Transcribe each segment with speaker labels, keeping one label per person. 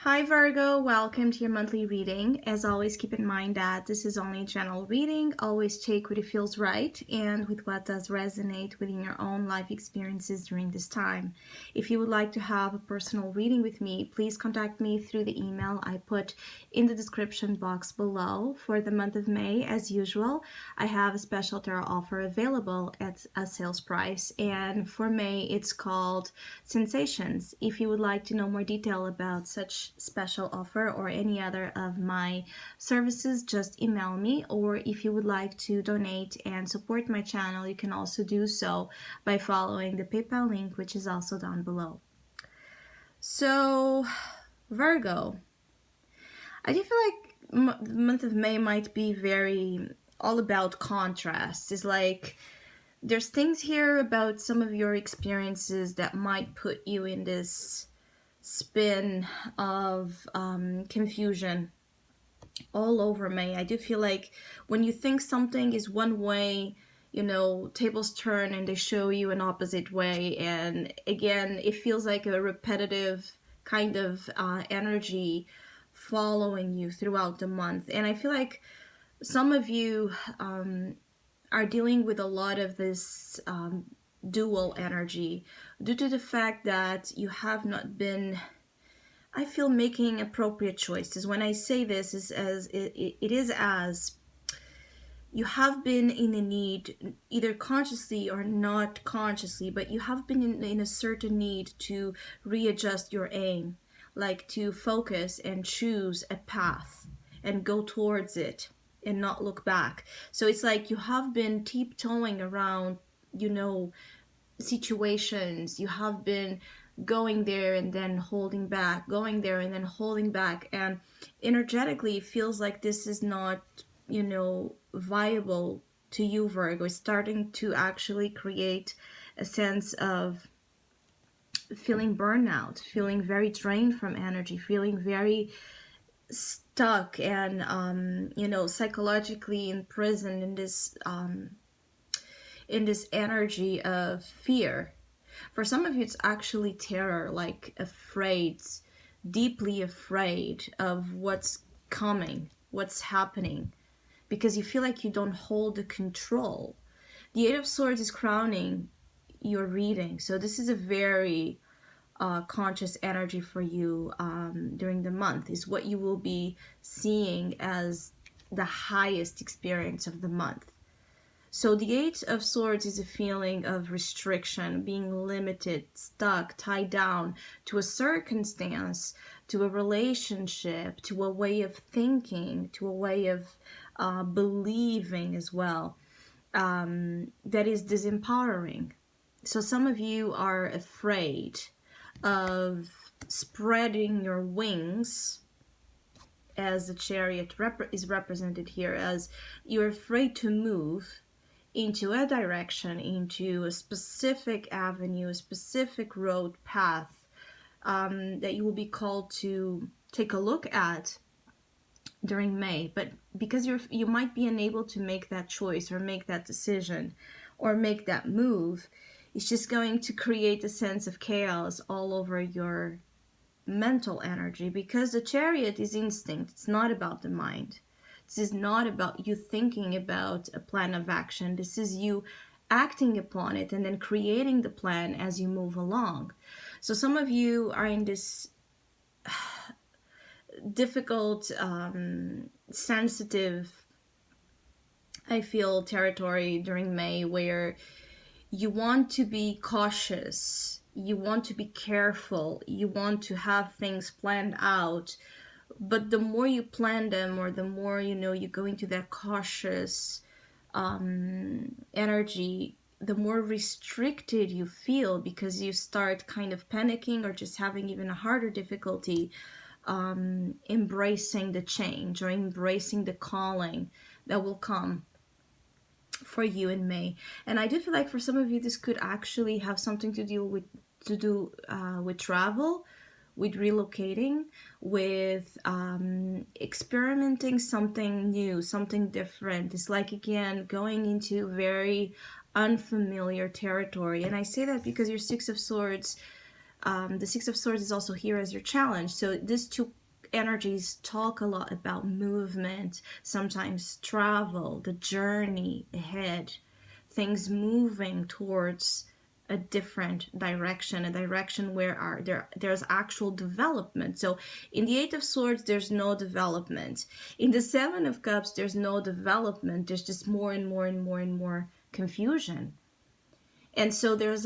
Speaker 1: Hi Virgo, welcome to your monthly reading. As always, keep in mind that this is only a general reading. Always take what it feels right and with what does resonate within your own life experiences during this time. If you would like to have a personal reading with me, please contact me through the email I put in the description box below. For the month of May, as usual, I have a special tarot offer available at a sales price, and for May it's called Sensations. If you would like to know more detail about such special offer or any other of my services, just email me. Or if you would like to donate and support my channel, you can also do so by following the PayPal link, which is also down below. So Virgo, I do feel like the month of May might be very all about contrast. It's like there's things here about some of your experiences that might put you in this spin of confusion all over May. I do feel like when you think something is one way, tables turn and they show you an opposite way. And again, it feels like a repetitive kind of energy following you throughout the month. And I feel like some of you are dealing with a lot of this dual energy due to the fact that you have not been, I feel, making appropriate choices. When I say this, is as it is as you have been in a need, either consciously or not consciously, but you have been in a certain need to readjust your aim, like to focus and choose a path and go towards it and not look back. So it's like you have been tiptoeing around, situations. You have been going there and then holding back, going there and then holding back. And energetically, it feels like this is not, viable to you, Virgo. It's starting to actually create a sense of feeling burnout, feeling very drained from energy, feeling very stuck and, psychologically imprisoned in this energy of fear. For some of you, it's actually terror, like afraid, deeply afraid of what's coming, what's happening, because you feel like you don't hold the control. The Eight of Swords is crowning your reading, so this is a very conscious energy for you during the month. Is what you will be seeing as the highest experience of the month. So the Eight of Swords is a feeling of restriction, being limited, stuck, tied down to a circumstance, to a relationship, to a way of thinking, to a way of believing as well, that is disempowering. So some of you are afraid of spreading your wings, as the Chariot is represented here, as you're afraid to move into a direction, into a specific avenue, a specific road path that you will be called to take a look at during May. But because you might be unable to make that choice or make that decision or make that move, it's just going to create a sense of chaos all over your mental energy, because the Chariot is instinct. It's not about the mind. This is not about you thinking about a plan of action. This is you acting upon it and then creating the plan as you move along. So some of you are in this difficult, sensitive, I feel, territory during May, where you want to be cautious, you want to be careful, you want to have things planned out. But the more you plan them, or the more you go into that cautious energy, the more restricted you feel, because you start kind of panicking or just having even a harder difficulty embracing the change or embracing the calling that will come for you in May. And I do feel like for some of you, this could actually have something to do with travel, with relocating, with experimenting something new, something different. It's like, again, going into very unfamiliar territory. And I say that because your Six of Swords The Six of Swords is also here as your challenge. So these two energies talk a lot about movement, sometimes travel, the journey ahead, things moving towards a different direction, a direction where there's actual development. So in the Eight of Swords, there's no development. In the Seven of Cups, there's no development. There's just more and more and more and more confusion. And so there's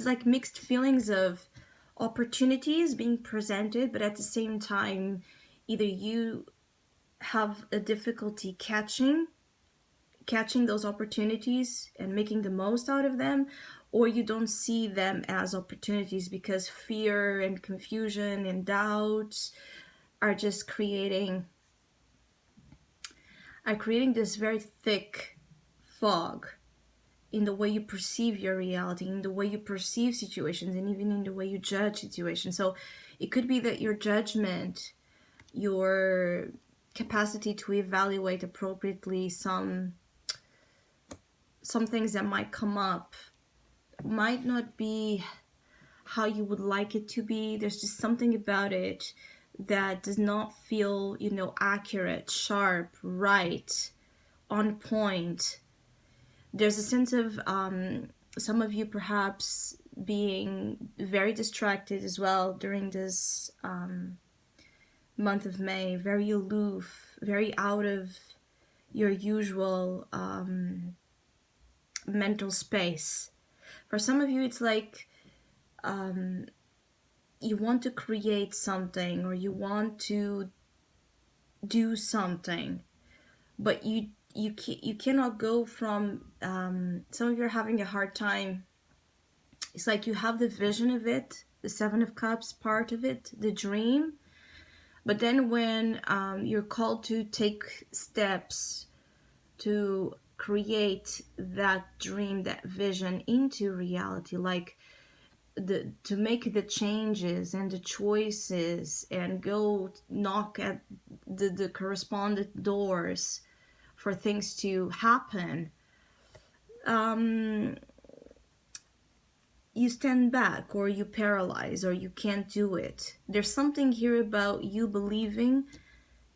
Speaker 1: like mixed feelings of opportunities being presented, but at the same time, either you have a difficulty catching those opportunities and making the most out of them, or you don't see them as opportunities because fear and confusion and doubt are just creating this very thick fog in the way you perceive your reality, in the way you perceive situations, and even in the way you judge situations. So it could be that your judgment, your capacity to evaluate appropriately some things that might come up might not be how you would like it to be. There's just something about it that does not feel, accurate, sharp, right, on point. There's a sense of some of you perhaps being very distracted as well during this month of May, very aloof, very out of your usual mental space. For some of you, it's like you want to create something or you want to do something, but you cannot go from some of you are having a hard time. It's like you have the vision of it, the Seven of Cups part of it, the dream, but then when you're called to take steps to create that dream, that vision into reality, like to make the changes and the choices and go knock at the correspondent doors for things to happen, you stand back or you paralyze or you can't do it. There's something here about you believing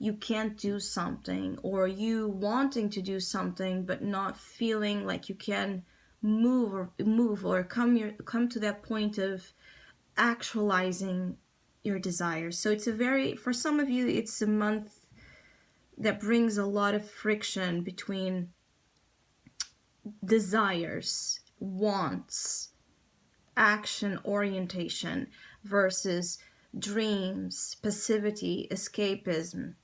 Speaker 1: you can't do something, or you wanting to do something but not feeling like you can move or come to that point of actualizing your desires. So it's for some of you, it's a month that brings a lot of friction between desires, wants, action orientation versus dreams, passivity, escapism,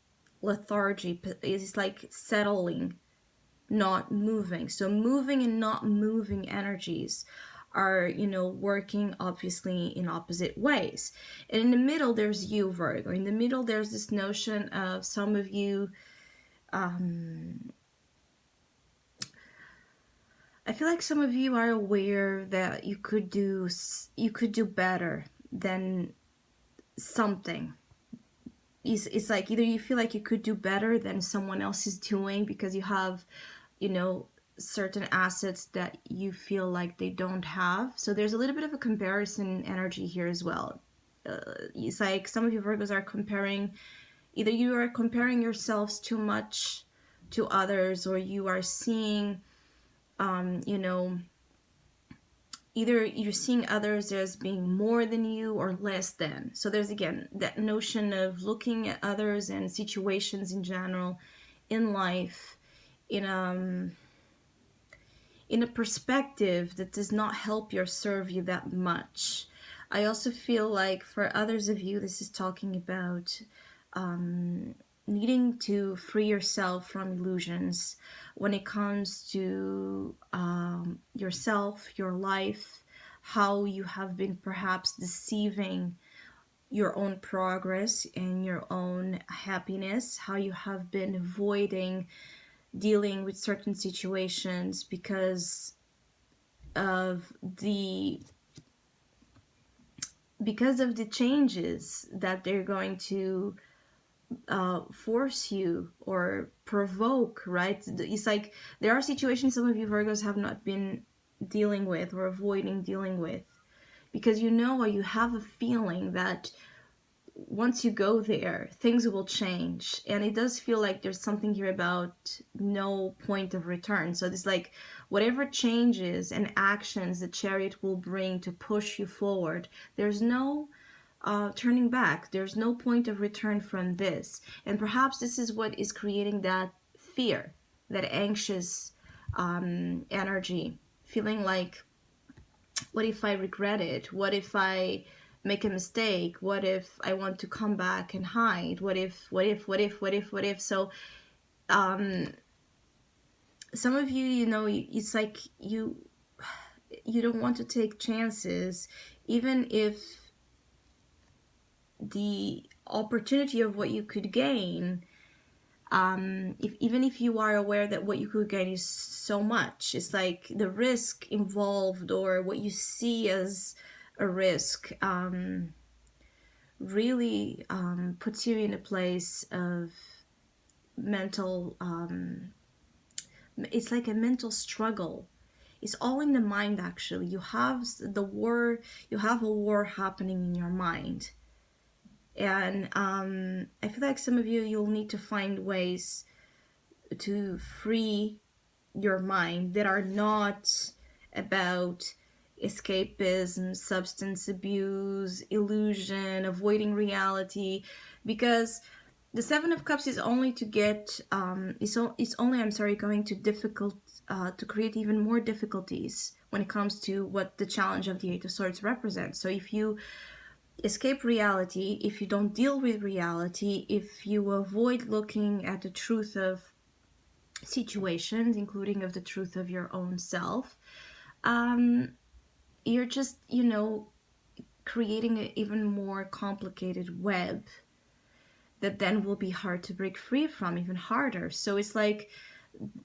Speaker 1: lethargy. Is like settling, not moving. So moving and not moving energies are, working obviously in opposite ways. And in the middle, there's you, Virgo. In the middle, there's this notion of some of you, I feel like some of you are aware that you could do better than something. It's like either you feel like you could do better than someone else is doing because you have, certain assets that you feel like they don't have. So there's a little bit of a comparison energy here as well. It's like some of you Virgos are comparing, either you are comparing yourselves too much to others, or you are seeing, either you're seeing others as being more than you or less than. So there's again that notion of looking at others and situations in general in life in a perspective that does not help you or serve you that much. I also feel like for others of you, this is talking about needing to free yourself from illusions when it comes to yourself, your life, how you have been perhaps deceiving your own progress and your own happiness, how you have been avoiding dealing with certain situations because of the changes that they're going to force you or provoke, right? It's like there are situations some of you Virgos have not been dealing with or avoiding dealing with, because you know, or you have a feeling that once you go there, things will change. And it does feel like there's something here about no point of return. So it's like whatever changes and actions the chariot will bring to push you forward, there's no turning back. There's no point of return from this. And perhaps this is what is creating that fear, that anxious energy, feeling like, what if I regret it? What if I make a mistake? What if I want to come back and hide? What if? So, some of you, it's like you don't want to take chances, even if the opportunity of what you could gain, even if you are aware that what you could gain is so much, it's like the risk involved or what you see as a risk really puts you in a place of mental, it's like a mental struggle. It's all in the mind, actually. You have a war happening in your mind. And I feel like some of you'll need to find ways to free your mind that are not about escapism, substance abuse, illusion, avoiding reality, because the Seven of Cups is only to get it's only, I'm sorry, going to difficult to create even more difficulties when it comes to what the challenge of the Eight of Swords represents. So if you escape reality, if you don't deal with reality, if you avoid looking at the truth of situations, including of the truth of your own self, you're just, creating an even more complicated web that then will be hard to break free from, even harder. So it's like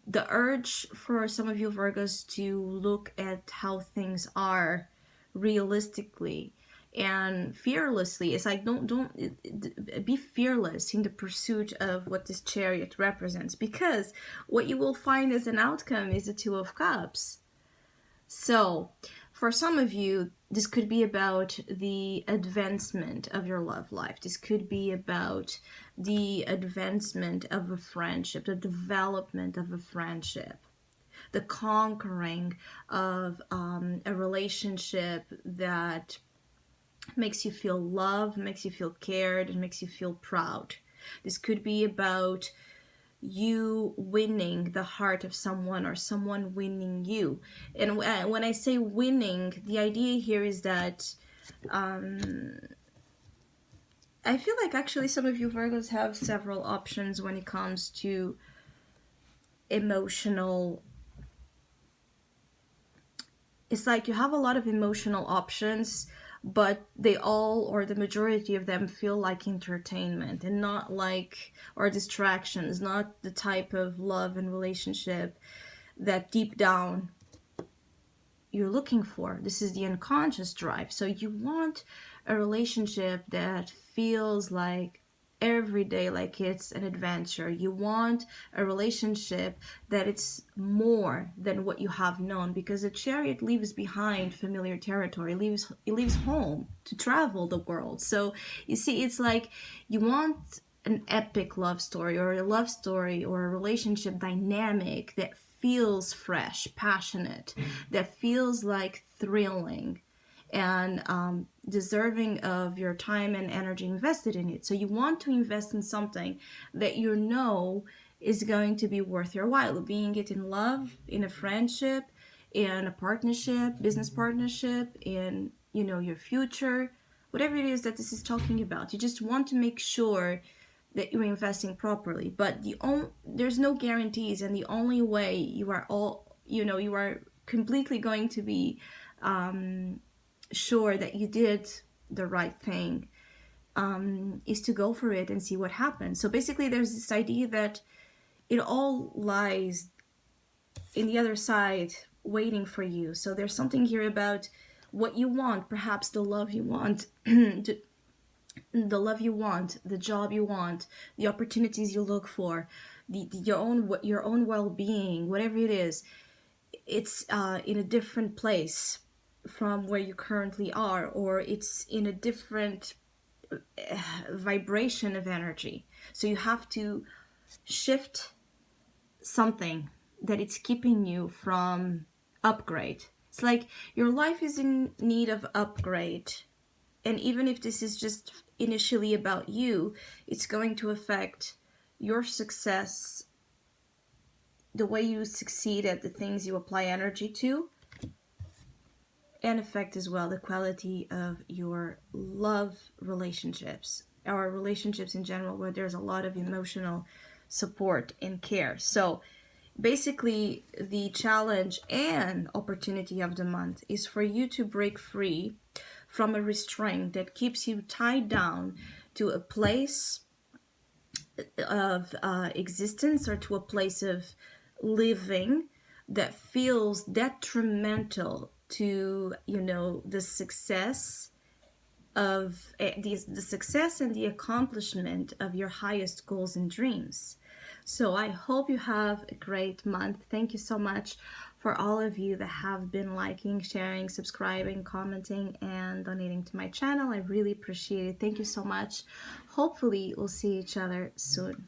Speaker 1: the urge for some of you Virgos to look at how things are realistically and fearlessly. It's like don't be fearless in the pursuit of what this chariot represents, because what you will find as an outcome is the Two of Cups. So for some of you, this could be about the advancement of your love life. This could be about the advancement of a friendship, the development of a friendship, the conquering of a relationship that makes you feel loved, makes you feel cared, and makes you feel proud. This could be about you winning the heart of someone or someone winning you. And when I say winning, the idea here is that I feel like actually some of you Virgos have several options when it comes to emotional. It's like you have a lot of emotional options, but they all, or the majority of them, feel like entertainment and not like, or distractions, not the type of love and relationship that deep down you're looking for. This is the unconscious drive. So you want a relationship that feels like every day like it's an adventure. You want a relationship that it's more than what you have known, because a chariot leaves behind familiar territory, it leaves home to travel the world. So you see, it's like you want an epic love story, or a love story, or a relationship dynamic that feels fresh, passionate, that feels like thrilling and deserving of your time and energy invested in it. So you want to invest in something that you know is going to be worth your while, being it in love, in a friendship, in a partnership, business partnership, in your future, whatever it is that this is talking about. You just want to make sure that you're investing properly. But there's no guarantees, and the only way you are completely going to be sure that you did the right thing is to go for it and see what happens. So basically, there's this idea that it all lies in the other side waiting for you. So there's something here about what you want, perhaps the love you want, the love you want, the job you want, the opportunities you look for, your own well-being, whatever it is. it's in a different place from where you currently are, or it's in a different vibration of energy. So you have to shift something that it's keeping you from upgrade. It's like your life is in need of upgrade. And even if this is just initially about you, it's going to affect your success, the way you succeed at the things you apply energy to, and affect as well the quality of your love relationships or relationships in general, where there's a lot of emotional support and care. So basically, the challenge and opportunity of the month is for you to break free from a restraint that keeps you tied down to a place of existence, or to a place of living that feels detrimental to, the success of the success and the accomplishment of your highest goals and dreams. So I hope you have a great month. Thank you so much for all of you that have been liking, sharing, subscribing, commenting, and donating to my channel. I really appreciate it. Thank you so much. Hopefully we'll see each other soon.